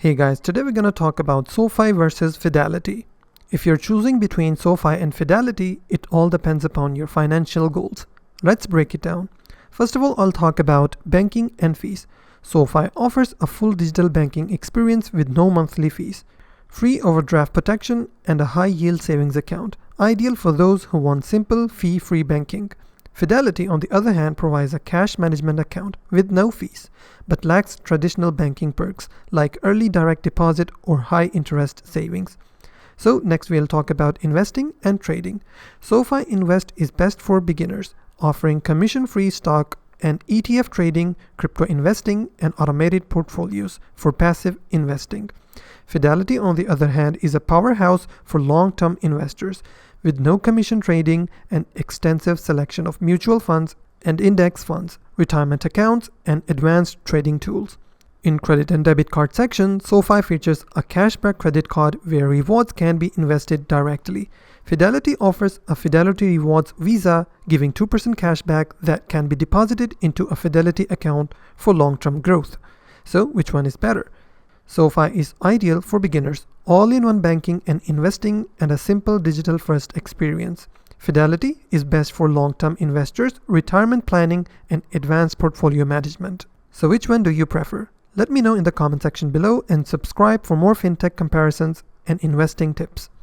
Hey guys, today we're going to talk about SoFi versus Fidelity. If you're choosing between SoFi and Fidelity, it all depends upon your financial goals. Let's break it down. First of all, I'll talk about banking and fees. SoFi offers a full digital banking experience with no monthly fees, free overdraft protection, and a high-yield savings account, ideal for those who want simple, fee-free banking. Fidelity, on the other hand, provides a cash management account with no fees, but lacks traditional banking perks like early direct deposit or high interest savings. So next we'll talk about investing and trading. SoFi Invest is best for beginners, offering commission-free stock and ETF trading, crypto investing, and automated portfolios for passive investing. Fidelity, on the other hand, is a powerhouse for long-term investors with no commission trading and extensive selection of mutual funds and index funds, retirement accounts, and advanced trading tools. In credit and debit card section, SoFi features a cashback credit card where rewards can be invested directly. Fidelity offers a Fidelity Rewards Visa, giving 2% cashback that can be deposited into a Fidelity account for long-term growth. So which one is better? SoFi is ideal for beginners, all-in-one banking and investing, and a simple digital-first experience. Fidelity is best for long-term investors, retirement planning, and advanced portfolio management. So which one do you prefer? Let me know in the comment section below and subscribe for more fintech comparisons and investing tips.